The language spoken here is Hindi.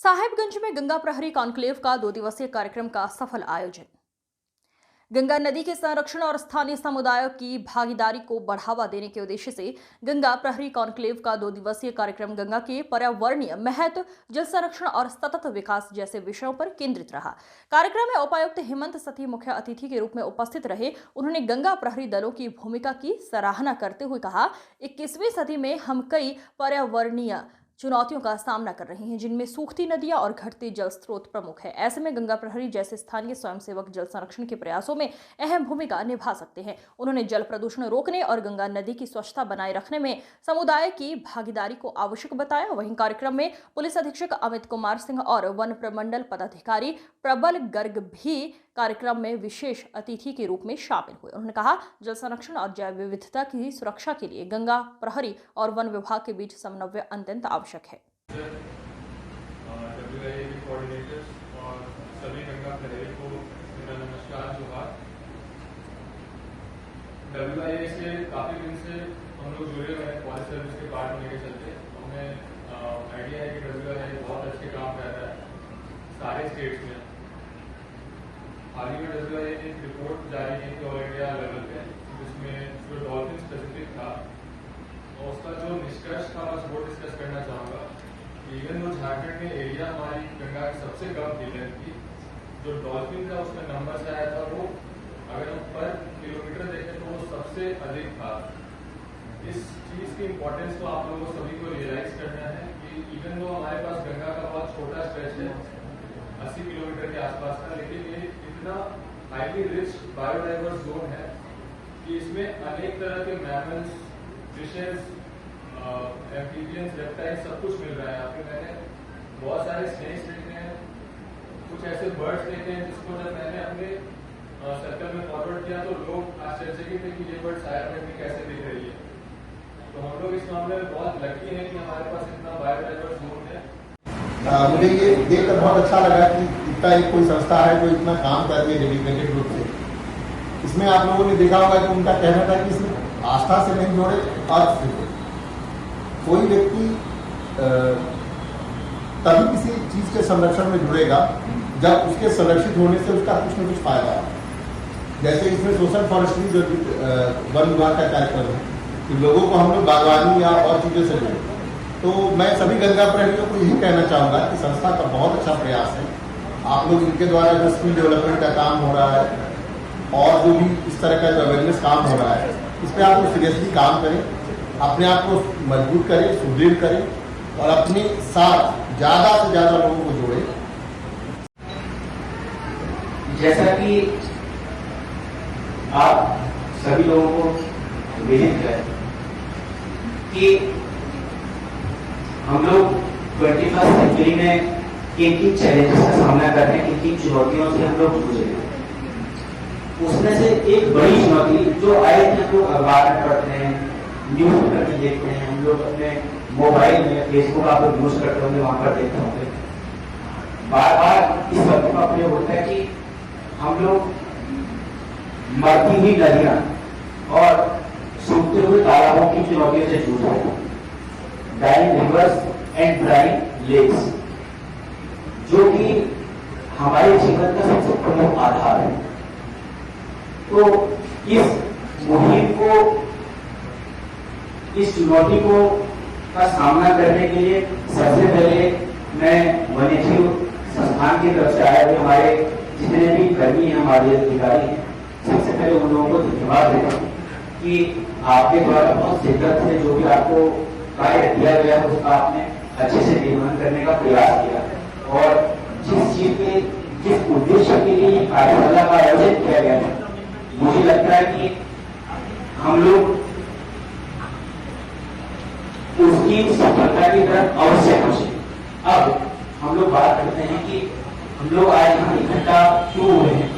साहिबगंज में गंगा प्रहरी कॉन्क्लेव का 2 दिवसीय कार्यक्रम का सफल आयोजन। गंगा नदी के संरक्षण और स्थानीय समुदायों की भागीदारी को बढ़ावा देने के उद्देश्य से गंगा प्रहरी कॉन्क्लेव का 2 दिवसीय कार्यक्रम गंगा के पर्यावरणीय महत्व, जल संरक्षण और सतत विकास जैसे विषयों पर केंद्रित रहा। कार्यक्रम में उपायुक्त हेमंत सती मुख्य अतिथि के रूप में उपस्थित रहे। उन्होंने गंगा प्रहरी दलों की भूमिका की सराहना करते हुए कहा, 21वीं सदी में हम कई पर्यावरणीय चुनौतियों का सामना कर रहे हैं, जिनमें सूखती नदियां और घटते जल स्रोत प्रमुख है। ऐसे में गंगा प्रहरी जैसे स्थानीय स्वयंसेवक जल संरक्षण के प्रयासों में अहम भूमिका निभा सकते हैं। उन्होंने जल प्रदूषण रोकने और गंगा नदी की स्वच्छता बनाए रखने में समुदाय की भागीदारी को आवश्यक बताया। वहीं कार्यक्रम में पुलिस अधीक्षक अमित कुमार सिंह और वन प्रमंडल पदाधिकारी प्रबल गर्ग भी कार्यक्रम में विशेष अतिथि के रूप में शामिल हुए। उन्होंने कहा, जल संरक्षण और जैव विविधता की सुरक्षा के लिए गंगा प्रहरी और वन विभाग के बीच समन्वय अत्यंत आवश्यक है। सभी गंगा प्रहरी को मेरा नमस्कार, जोहार। WIA से काफी दिन से हम लोग जुड़े हुए हैं, फॉरेस्ट सर्विस के पार्ट होने के चलते हमें आइडिया है कि WIA बहुत अच्छे काम कर रहा है सारे स्टेट्स में। हाल ही में WIA ने एक रिपोर्ट जारी की थी ऑल इंडिया लेवल पे, जिसमें जो डॉल्फिन स्पेसिफिक था और उसका जो निष्कर्ष था बस वो डिस्कस करना चाहूँगा। इवन वो झारखंड में एरिया हमारी गंगा की सबसे कम थी, लेकिन जो डॉल्फिन का उसमें नंबर से आया था वो अगर हम पर किलोमीटर देखें तो वो सबसे अधिक था। इस चीज़ की इम्पोर्टेंस को आप लोगों को सभी को रियलाइज करना है कि इवन वो हमारे पास गंगा का बहुत छोटा स्ट्रेच है 80 किलोमीटर के आसपास का, लेकिन ये इतना हाईली रिच बायोडाइवर्स जोन है कि इसमें अनेक तरह के मैमल्स, फिशेस, एम्फीबियंस, रेप्टाइल्स सब कुछ मिल रहा है। यहाँ पे मैंने बहुत सारे स्नेक्स देखे हैं, कुछ ऐसे बर्ड्स देखे हैं जिसको जब मैंने अपने सर्कल में फॉरवर्ड किया तो लोग आश्चर्यचकित थे कि ये बर्ड साहिबगंज में कैसे दिख रही है। तो हम लोग इस मामले में बहुत लकी हैं कि हमारे पास इतना बायोडाइवर्स जोन है। मुझे ये देखकर बहुत अच्छा लगा कि इतना एक कोई संस्था है जो इतना काम कर रही है डेडिकेटेड रूप से। इसमें आप लोगों ने देखा होगा कि उनका कहना था कि इसमें आस्था से नहीं जोड़े, अर्थ से जोड़े। कोई व्यक्ति तभी किसी चीज के संरक्षण में जुड़ेगा जब उसके संरक्षित होने से उसका कुछ न कुछ फायदा है। जैसे इसमें सोशल फॉरेस्ट्री जो वन विभाग का कार्यक्रम है कि लोगों को हम लोग बागवानी या और चीजों से जोड़ें, तो मैं सभी गंगा प्रेमियों को यही कहना चाहूँगा कि संस्था का बहुत अच्छा प्रयास है। आप लोग इनके द्वारा जो स्किल डेवलपमेंट का काम हो रहा है और जो भी इस तरह का जो अवेयरनेस काम हो रहा है, इस पर आप लोग सीरियसली काम करें, अपने आप को मजबूत करें, सुदृढ़ करें और अपने साथ ज़्यादा से ज़्यादा लोगों को जोड़ें। जैसा कि आप सभी लोगों को विदित है कि हम लोग 21st सेंचुरी में किन किन चैलेंजेस का सामना कर रहे हैं, किन किन चुनौतियों से हम लोग जूझ रहे हैं। उसमें से एक बड़ी चुनौती जो आए थे, हम लोग अखबार में पढ़ते हैं, न्यूज पेपर में देखते हैं, हम लोग अपने मोबाइल में, फेसबुक आप लोग यूज करते होंगे, वहां पर देखते होंगे, बार बार इस बात का प्रयोग होता है कि हम लोग मरती हुई नदियां और सूखते हुए तालाबों की चुनौतियों से जूझ रहे हैं। Drying rivers and drying lakes, जो कि हमारे जीवन का सबसे प्रमुख आधार है। तो इस मुहिम को, इस चुनौती को का सामना करने के लिए सबसे पहले मैं वन्यजीव संस्थान की तरफ से आए हुए हमारे जितने भी कर्मी हैं, हमारे अधिकारी हैं, सबसे पहले उन लोगों को धन्यवाद देता हूँ कि आपके द्वारा बहुत शिद्दत से जो भी आपको कार्य दिया गया है उसका आपने अच्छे से निर्वहन करने का प्रयास किया और जिस चीज के, जिस उद्देश्य के लिए ये कार्यशाला का आयोजन किया गया है, मुझे लगता है कि हम लोग उसकी सफलता की तरफ अवश्य पहुंचे। अब हम लोग बात करते हैं कि हम लोग आज यहाँ इकट्ठा क्यों हुए हैं।